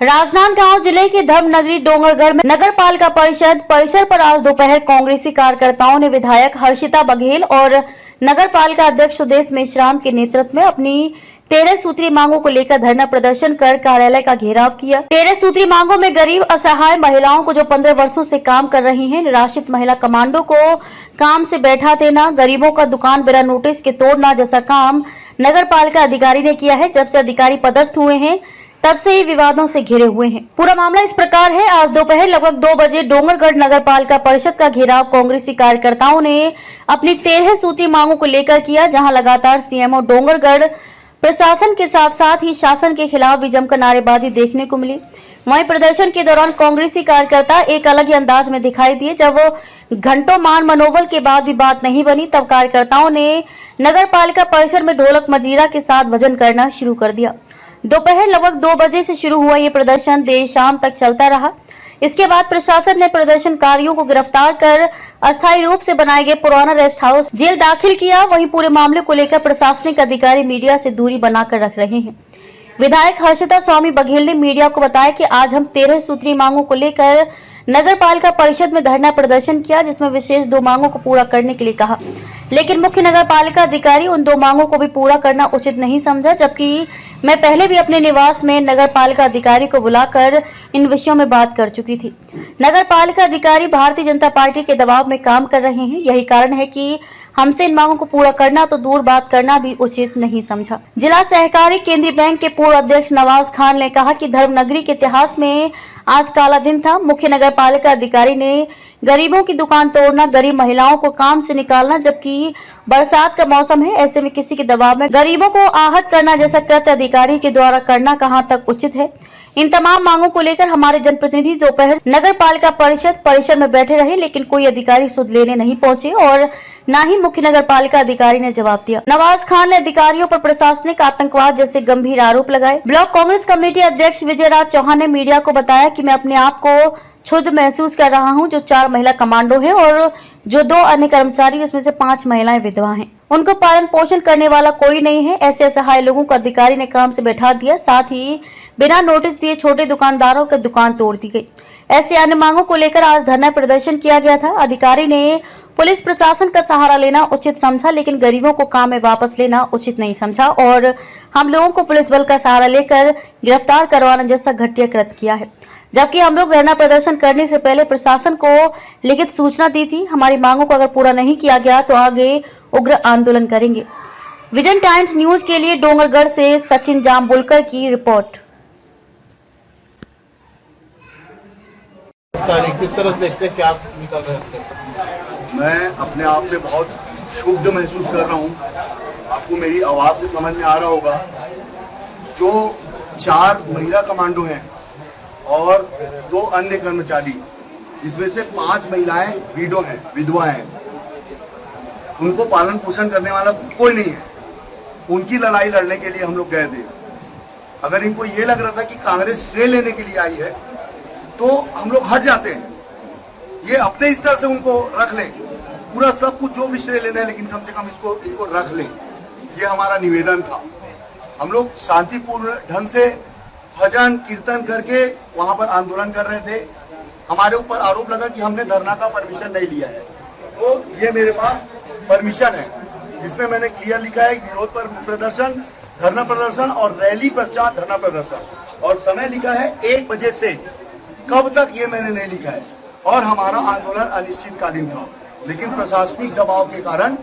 राजनांदगांव जिले के धर्मनगरी डोंगरगढ़ में नगर पालिका परिषद परिसर पर आज दोपहर कांग्रेसी कार्यकर्ताओं ने विधायक हर्षिता बघेल और नगर पालिका अध्यक्ष सुदेश मेश्राम के नेतृत्व में अपनी 13 सूत्री मांगों को लेकर धरना प्रदर्शन कर कार्यालय का घेराव किया। 13 सूत्री मांगों में गरीब असहाय महिलाओं को जो 15 वर्षों से काम कर रही हैं, निराश्रित महिला कमांडो को काम से बैठा देना, गरीबों का दुकान बिना नोटिस के तोड़ना जैसा काम नगर पालिका अधिकारी ने किया है। जब से अधिकारी पदस्थ हुए हैं तब से ही विवादों से घिरे हुए हैं। पूरा मामला इस प्रकार है। आज दोपहर लगभग 2 बजे डोंगरगढ़ नगर पालिका परिषद का घेराव कांग्रेसी कार्यकर्ताओं ने अपनी 13 सूत्री मांगों को लेकर किया, जहां लगातार सीएमओ डोंगरगढ़ प्रशासन के साथ साथ ही शासन के खिलाफ भी जमकर नारेबाजी देखने को मिली। वहीं प्रदर्शन के दौरान कांग्रेसी कार्यकर्ता एक अलग ही अंदाज में दिखाई दिए। जब वो घंटों मान मनोबल के बाद भी बात नहीं बनी, तब कार्यकर्ताओं ने नगर पालिका परिसर में ढोलक मजीरा के साथ भजन करना शुरू कर दिया। दोपहर लगभग 2 बजे से शुरू हुआ ये प्रदर्शन देर शाम तक चलता रहा। इसके बाद प्रशासन ने प्रदर्शनकारियों को गिरफ्तार कर अस्थायी रूप से बनाए गए पुराना रेस्ट हाउस जेल दाखिल किया। वहीं पूरे मामले को लेकर प्रशासनिक अधिकारी मीडिया से दूरी बनाकर रख रहे हैं। विधायक हर्षिता स्वामी बघेल ने मीडिया को बताया कि आज हम 13 सूत्री मांगों को लेकर नगर पालिका परिषद में धरना प्रदर्शन किया, जिसमें विशेष 2 मांगों को पूरा करने के लिए कहा, लेकिन मुख्य नगर पालिका अधिकारी उन 2 मांगों को भी पूरा करना उचित नहीं समझा। जबकि मैं पहले भी अपने निवास में नगर पालिका अधिकारी को बुलाकर इन विषयों में बात कर चुकी थी। नगर पालिका अधिकारी भारतीय जनता पार्टी के दबाव में काम कर रहे हैं। यही कारण है कि हमसे इन मांगों को पूरा करना तो दूर बात करना भी उचित नहीं समझा। जिला सहकारी केंद्रीय बैंक के पूर्व अध्यक्ष नवाज खान ने कहा कि धर्मनगरी के इतिहास में आज काला दिन था। मुख्य नगर पालिका अधिकारी ने गरीबों की दुकान तोड़ना, गरीब महिलाओं को काम से निकालना, जबकि बरसात का मौसम है, ऐसे में किसी के दबाव में गरीबों को आहत करना जैसा कृत्य अधिकारी के द्वारा करना कहां तक उचित है। इन तमाम मांगों को लेकर हमारे जनप्रतिनिधि दोपहर नगर पालिका परिषद परिसर में बैठे रहे, लेकिन कोई अधिकारी सुध लेने नहीं पहुंचे और न ही मुख्य नगर पालिका अधिकारी ने जवाब दिया। नवाज खान ने अधिकारियों पर प्रशासनिक आतंकवाद जैसे गंभीर आरोप लगाए। ब्लॉक कांग्रेस कमेटी अध्यक्ष विजय राज चौहान ने मीडिया को बताया कि मैं अपने आप को क्षुब्ध महसूस कर रहा हूं। जो 4 महिला कमांडो हैं और जो 2 अन्य कर्मचारी, उसमें से 5 महिलाएं विधवा हैं। उनको पालन पोषण करने वाला कोई नहीं है। ऐसे असहाय लोगों को अधिकारी ने काम से बैठा दिया, साथ ही बिना नोटिस दिए छोटे दुकानदारों की दुकान तोड़ दी गई। ऐसे अन्य मांगों को लेकर आज धरना प्रदर्शन किया गया था। अधिकारी ने पुलिस प्रशासन का सहारा लेना उचित समझा, लेकिन गरीबों को काम में वापस लेना उचित नहीं समझा और हम लोगों को पुलिस बल का सहारा लेकर गिरफ्तार करवाना जैसा घटिया कृत्य किया है। जबकि हम लोग धरना प्रदर्शन करने से पहले प्रशासन को लिखित सूचना दी थी। हमारी मांगों को अगर पूरा नहीं किया गया तो आगे उग्र आंदोलन करेंगे। विजन टाइम्स न्यूज के लिए डोंगरगढ़ से सचिन जाम्बुलकर की रिपोर्ट। किस तरह से देखते हैं, क्या निकल रहे हैं? मैं अपने आप में बहुत क्षुब्ध महसूस कर रहा हूँ। आपको मेरी आवाज से समझ में आ रहा होगा। जो 4 महिला कमांडो हैं और 2 अन्य कर्मचारी, जिसमें से 5 महिलाएं विधवा हैं, उनको पालन पोषण करने वाला कोई नहीं है। उनकी लड़ाई लड़ने के लिए हम लोग गए थे। अगर इनको ये लग रहा था कि कांग्रेस श्रेय लेने के लिए आई है तो हम लोग हट जाते हैं। ये अपने स्तर से उनको रख लें, पूरा सब कुछ जो भी श्रेय लेना है, लेकिन कम से कम इनको रख लें। ये हमारा निवेदन था। हम लोग शांतिपूर्ण ढंग से भजन कीर्तन करके वहां पर आंदोलन कर रहे थे। हमारे ऊपर आरोप लगा कि हमने धरना का परमिशन नहीं लिया है। तो ये मेरे पास परमिशन है, जिसमें मैंने क्लियर लिखा है विरोध पर प्रदर्शन, धरना प्रदर्शन और रैली पश्चात धरना प्रदर्शन, और समय लिखा है 1 बजे से। कब तक ये मैंने नहीं लिखा है। और हमारा आंदोलन अनिश्चितकालीन था, लेकिन प्रशासनिक दबाव के कारण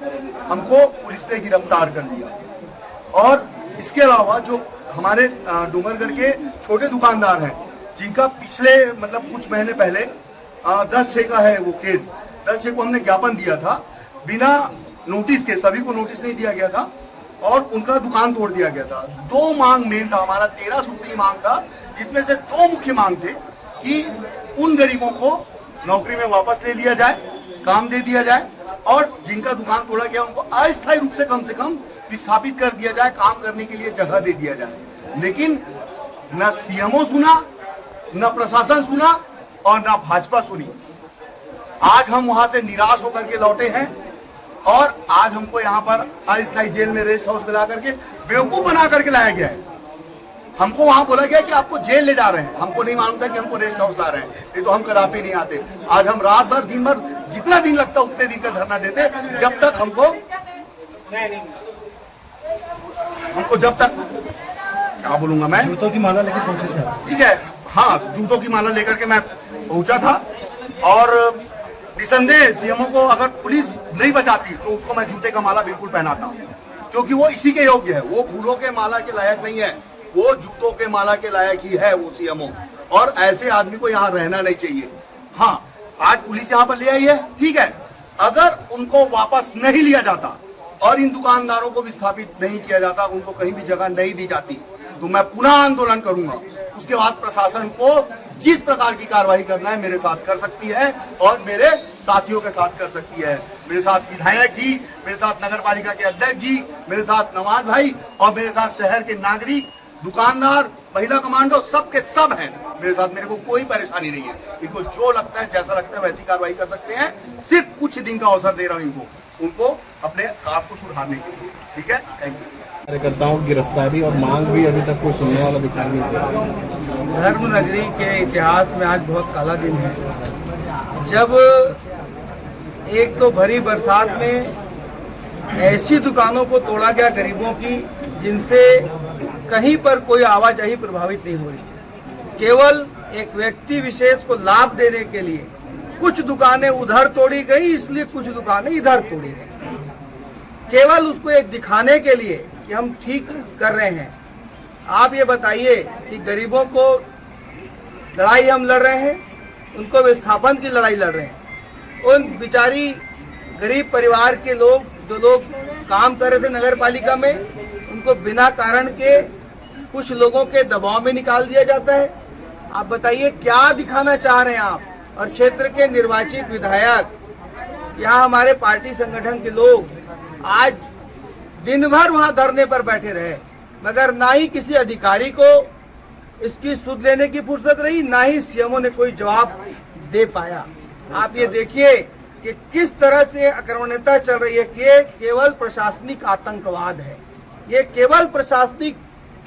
हमको पुलिस ने गिरफ्तार कर लिया। और इसके अलावा जो हमारे डोंगरगढ़ के छोटे दुकानदार हैं, जिनका पिछले कुछ महीने पहले 10/6 का है वो केस, 10/6 को हमने ज्ञापन दिया था बिना नोटिस के, सभी को नोटिस नहीं दिया गया था और उनका दुकान तोड़ दिया गया था। 2 मांग मेन था, हमारा 13 सूत्री मांग था, जिसमें से 2 मुख्य मांग थे कि उन गरीबों को नौकरी में वापस ले लिया जाए, काम दे दिया जाए, और जिनका दुकान तोड़ा गया उनको अस्थायी रूप से कम विस्थापित कर दिया जाए, काम करने के लिए जगह दे दिया जाए। लेकिन न सीएमओ सुना, न प्रशासन सुना और न भाजपा सुनी। आज हम वहां से निराश होकर के लौटे हैं और आज हमको यहाँ पर अस्थायी जेल में रेस्ट हाउस में ला करके बेवकूफ बना करके लाया गया है। हमको वहां बोला गया कि आपको जेल ले जा रहे हैं, हमको नहीं मालूम था कि हमको रेस्ट हाउस ला रहे हैं, नहीं तो हम कदापि नहीं आते। आज हम रात भर दिन भर जितना दिन लगता उतने दिन का धरना देते, जब तक जब तक क्या बोलूंगा मैं, जूतों की माला लेकर पहुंचे थे। ठीक है, हाँ जूतों की माला लेकर के मैं पहुंचा था, और निसंदेह सीएमओ को अगर पुलिस नहीं बचाती तो उसको मैं जूते का माला बिल्कुल पहनाता, क्योंकि वो इसी के योग्य है, वो फूलों के माला के लायक नहीं है, वो जूतों के माला के लायक ही है वो सीएमओ, और ऐसे आदमी को यहाँ रहना नहीं चाहिए। हाँ, आज पुलिस यहाँ पर ले आई है, ठीक है, अगर उनको वापस नहीं लिया जाता और इन दुकानदारों को विस्थापित नहीं किया जाता, उनको कहीं भी जगह नहीं दी जाती, तो मैं पुनः आंदोलन करूंगा। उसके बाद प्रशासन को जिस प्रकार की कार्रवाई करना है मेरे साथ कर सकती है, और मेरे साथियों के साथ कर सकती है। मेरे साथ विधायक जी, मेरे साथ नगर पालिका के अध्यक्ष जी, मेरे साथ नवाज भाई, और मेरे साथ शहर के नागरिक, दुकानदार, महिला कमांडो, सब के सब हैं मेरे साथ। मेरे को कोई परेशानी नहीं है, इनको जो लगता है, जैसा लगता है वैसी कार्रवाई कर सकते हैं। सिर्फ कुछ दिन का अवसर दे रहा हूँ उनको अपने आप को सुधारने के लिए। ठीक है, थैंक यू। कार्यकर्ताओं की गिरफ्तारी और मांग भी अभी तक कोई सुनने वाला दिखाई नहीं दे रहा। धर्म नगरी के इतिहास में आज बहुत काला दिन है, जब एक तो भरी बरसात में ऐसी दुकानों को तोड़ा गया गरीबों की, जिनसे कहीं पर कोई आवाजाही प्रभावित नहीं हो रही। केवल एक व्यक्ति विशेष को लाभ देने के लिए कुछ दुकानें उधर तोड़ी गई, इसलिए कुछ दुकानें इधर तोड़ी गई, केवल उसको एक दिखाने के लिए कि हम ठीक कर रहे हैं। आप ये बताइए कि गरीबों को लड़ाई हम लड़ रहे हैं, उनको विस्थापन की लड़ाई लड़ रहे हैं। उन बेचारी गरीब परिवार के लोग, जो लोग काम कर रहे थे नगर पालिका में, उनको बिना कारण के कुछ लोगों के दबाव में निकाल दिया जाता है। आप बताइए क्या दिखाना चाह रहे हैं आप? और क्षेत्र के निर्वाचित विधायक, यहाँ हमारे पार्टी संगठन के लोग आज दिन भर वहां धरने पर बैठे रहे, मगर ना ही किसी अधिकारी को इसकी सुध लेने की फुर्सत रही, ना ही सीएमओ ने कोई जवाब दे पाया। आप ये देखिए कि किस तरह से आक्रमणता चल रही है कि ये केवल प्रशासनिक आतंकवाद है, ये केवल प्रशासनिक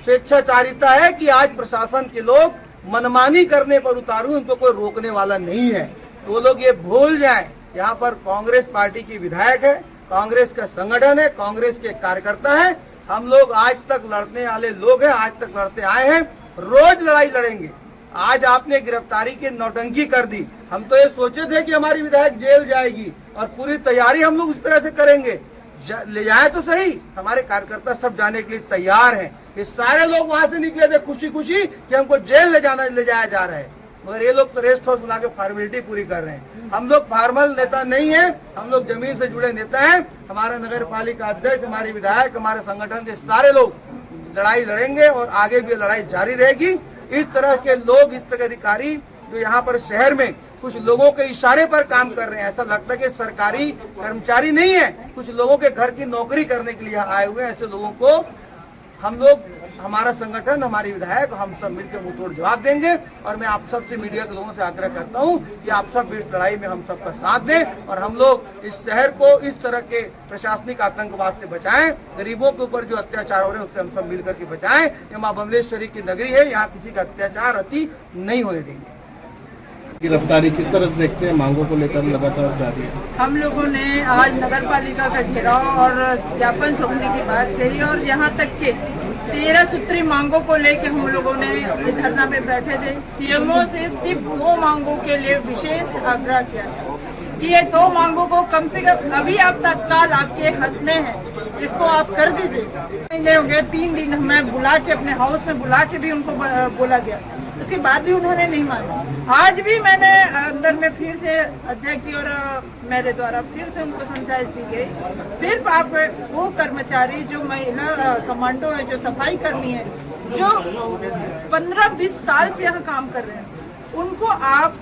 स्वेच्छाचारिता है कि आज प्रशासन के लोग मनमानी करने पर उतारू, उनको कोई रोकने वाला नहीं है। तो वो लोग ये भूल जाएं, यहाँ पर कांग्रेस पार्टी की विधायक है, कांग्रेस का संगठन है, कांग्रेस के कार्यकर्ता है। हम लोग आज तक लड़ने वाले लोग हैं, आज तक लड़ते आए हैं, रोज लड़ाई लड़ेंगे। आज आपने गिरफ्तारी की नौटंकी कर दी, हम तो ये सोचे थे कि हमारी विधायक जेल जाएगी, और पूरी तैयारी हम लोग उस तरह से करेंगे, ले जाए तो सही। हमारे कार्यकर्ता सब जाने के लिए तैयार हैं। ये सारे लोग वहां से निकले थे खुशी खुशी कि हमको जेल ले जाया जा रहा है, मगर ये लोग तो रेस्ट हाउस बुला के फॉर्मेलिटी पूरी कर रहे हैं। हम लोग फॉर्मल नेता नहीं है, हम लोग जमीन से जुड़े नेता हैं। हमारा नगर पालिका अध्यक्ष, हमारे विधायक, हमारे संगठन के सारे लोग लड़ाई लड़ेंगे, और आगे भी लड़ाई जारी रहेगी। इस तरह के लोग, इस तरह के अधिकारी जो यहाँ पर शहर में कुछ लोगों के इशारे पर काम कर रहे हैं, ऐसा लगता है कि सरकारी कर्मचारी नहीं है, कुछ लोगों के घर की नौकरी करने के लिए यहाँ आए हुए हैं। ऐसे लोगों को हम लोग, हमारा संगठन, हमारी विधायक, हम सब मिलकर मुंहतोड़ जवाब देंगे। और मैं आप सबसे, मीडिया के लोगों से आग्रह करता हूं कि आप सब इस लड़ाई में हम सबका साथ दें, और हम लोग इस शहर को इस तरह के प्रशासनिक आतंकवाद से बचाएं। गरीबों के ऊपर जो अत्याचार हो रहे हैं उससे हम सब मिलकर के बचाएं। ये मां बमलेश्वरी की नगरी है, यहाँ किसी का अत्याचार अति नहीं होने देंगे। गिरफ्तारी किस तरह से देखते हैं? मांगों को लेकर लगातार जारी है। हम लोगों ने आज नगर पालिका का घेराव और ज्ञापन सौंपने की बात कही, और यहाँ तक के 13 सूत्री मांगों को लेकर हम लोगों ने धरना पे बैठे थे। सीएमओ से सिर्फ 2 मांगों के लिए विशेष आग्रह किया था कि ये 2 मांगों को कम से कम अभी आप तत्काल आपके हाथ में है, इसको आप कर दीजिए। नहीं हो गया 3 दिन हमें बुला के, अपने हाउस में बुला के भी उनको बोला गया, उसके बाद भी उन्होंने नहीं माना। आज भी मैंने अंदर में फिर से अध्यक्ष जी और मेरे द्वारा फिर से उनको समझाइश दी गई, सिर्फ आप वो कर्मचारी जो महिला कमांडो है, जो सफाई कर्मी है, जो 15-20 साल से यहाँ काम कर रहे हैं, उनको आप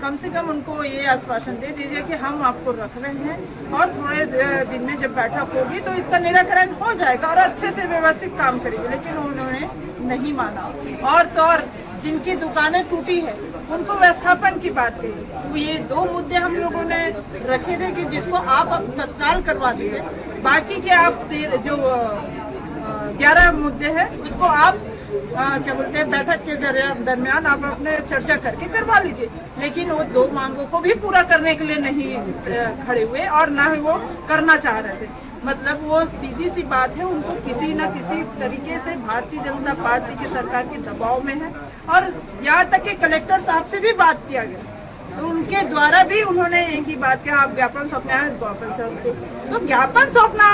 कम से कम उनको ये आश्वासन दे दीजिए कि हम आपको रख रहे हैं, और थोड़े दिन में जब बैठक होगी तो इसका निराकरण हो जाएगा और अच्छे से व्यवस्थित काम करेंगे। लेकिन उन्होंने नहीं माना, और तो और जिनकी दुकानें टूटी है उनको विस्थापन की बात कही। तो ये 2 मुद्दे हम लोगों ने रखे थे कि जिसको आप तत्काल करवा दीजिए, बाकी के आप जो 11 मुद्दे हैं उसको आप क्या बोलते हैं बैठक के दरमियान आप अपने चर्चा करके करवा लीजिए, लेकिन वो 2 मांगों को भी पूरा करने के लिए नहीं खड़े हुए और ना ही वो करना चाह रहे थे। मतलब वो सीधी सी बात है, उनको किसी न किसी तरीके से भारतीय जनता पार्टी की सरकार के दबाव में है और यहाँ तक कि कलेक्टर साहब से भी बात किया गया तो उनके द्वारा भी उन्होंने एक ही बात किया, आप ज्ञापन सौंपना है ज्ञापन सौंपते। तो ज्ञापन सौंपना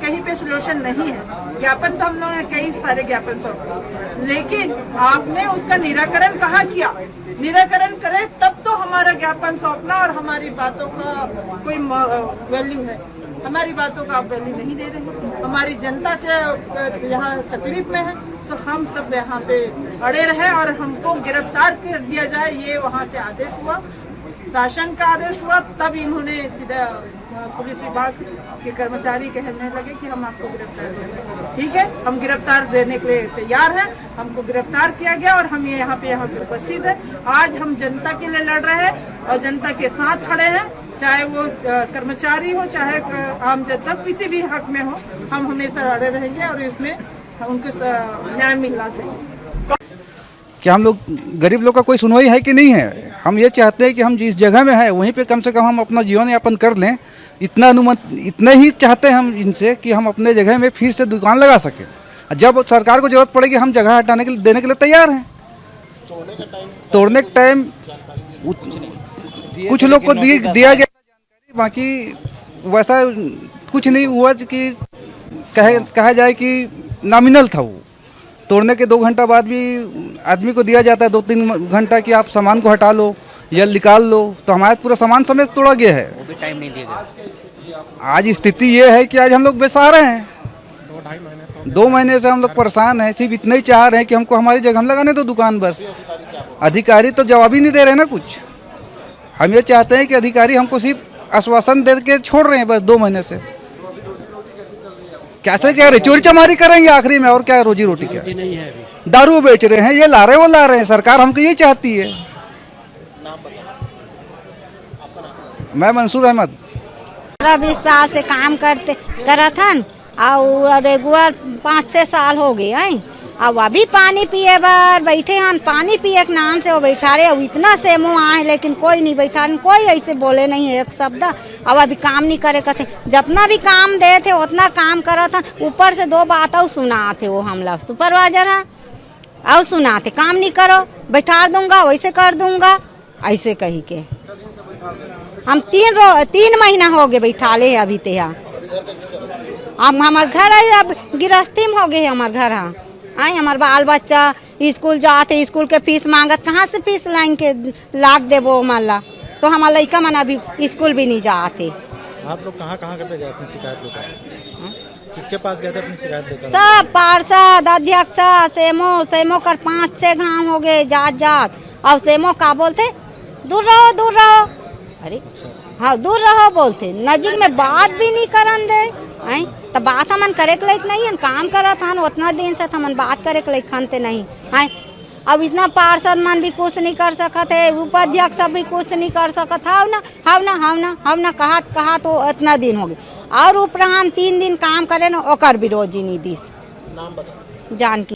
कहीं पे सोल्यूशन नहीं है। ज्ञापन तो हम लोगों ने कई सारे ज्ञापन सौंपे, लेकिन आपने उसका निराकरण कहाँ किया? निराकरण करे तब तो हमारा ज्ञापन सौंपना और हमारी बातों का कोई वैल्यू है। हमारी बातों का आप वैल्यू नहीं दे रहे। हमारी जनता के यहाँ तकलीफ में है तो हम सब यहाँ पे अड़े रहे और हमको गिरफ्तार कर दिया जाए, ये वहाँ से आदेश हुआ, शासन का आदेश हुआ। तब इन्होंने सीधा पुलिस विभाग के कर्मचारी कहने लगे कि हम आपको गिरफ्तार करेंगे। ठीक है, हम गिरफ्तार देने के लिए तैयार हैं। हमको गिरफ्तार किया गया और हम यहाँ पे उपस्थित है। आज हम जनता के लिए लड़ रहे हैं और जनता के साथ खड़े हैं, चाहे वो कर्मचारी हो चाहे आम जनता, किसी भी हक में हो, हम हमेशा अड़े रहेंगे और इसमें उनको न्याय मिलना चाहिए। क्या हम लोग गरीब लोग का कोई सुनवाई है कि नहीं है? हम ये चाहते हैं कि हम जिस जगह में है वहीं पे कम से कम हम अपना जीवन यापन कर लें। इतना ही चाहते हैं हम इनसे कि हम अपने जगह में फिर से दुकान लगा सकें। जब सरकार को जरूरत पड़ेगी हम जगह हटाने के लिए देने के लिए तैयार हैं। तोड़ने के टाइम कुछ लोग को दिया गया जानकारी, बाकी वैसा कुछ नहीं हुआ कि कहा जाए कि नॉमिनल था। वो तोड़ने के 2 घंटा बाद भी आदमी को दिया जाता है 2-3 घंटा कि आप सामान को हटा लो या निकाल लो, तो हमारा पूरा सामान समेत तोड़ा गया है। वो भी टाइम नहीं दिया। आज स्थिति ये है कि आज हम लोग बेसहारा हैं। 2 महीने से हम लोग परेशान हैं। सिर्फ इतना ही चाह रहे हैं कि हमको हमारी जगह हम लगाने दो दुकान, बस। अधिकारी तो जवाब ही नहीं दे रहे ना कुछ। हम ये चाहते हैं कि अधिकारी हमको सिर्फ आश्वासन दे के छोड़ रहे हैं बस 2 महीने से। कैसे क्या चोरी चमारी करेंगे आखिरी में, और क्या रोजी रोटी क्या? दारू बेच रहे हैं, ये ला रहे हैं वो ला रहे हैं। सरकार हमको यही चाहती है। मैं मंसूर अहमद 20 साल से काम करत हन और रेगुलर 5-6 साल हो गए हैं। अब अभी पानी पिए बार बैठे हन, पानी पिए के नाम से वो बैठा रहे। अब इतना से मुँह आए लेकिन कोई नहीं बैठा, कोई ऐसे बोले नहीं है एक शब्द। अब अभी काम नहीं करे कहते, जितना भी काम दे थे उतना काम करा था। ऊपर से 2 बात और सुनाते वो हम लोग सुपरवाइजर है और सुनाते काम नहीं करो, बैठा दूंगा, वैसे कर दूंगा, ऐसे कही के। हम 3 महीना हो गए बैठा ले अभी ते। अब हमार घर है, अब गृहस्थी में हो गए हमार घर। हाँ आई हमार बाल बच्चा स्कूल जाते, स्कूल के फीस मांगत, कहाँ से फीस लाइन के लाग देबो माला। तो हमारा लड़का मन अभी स्कूल भी नहीं जाते। आप लोग कहाँ पे गए अपनी शिकायत लेकर? किसके पास गए थे अपनी शिकायत लेकर? सब पार्षद अध्यक्ष सेमो कर 5-6 गाँव हो गए जात। और सेमो का बोलते दूर रहो। अरे हाँ दूर रहो बोलते, नजीक में बात भी नहीं करन दे। आई तो बात हमन करे के लायक नहीं है, काम करत हन उतना दिन से हमन बात करे के लायक खनते नहीं। आई अब इतना पार्षद मन भी कुछ नहीं कर सकत है, उपाध्यक्ष सब भी कुछ नहीं कर सकत। हाव ना कहा तो इतना दिन हो गए। और ऊपर हम 3 दिन काम करे ना, ओकर भी रोजी नहीं दिस जानकी।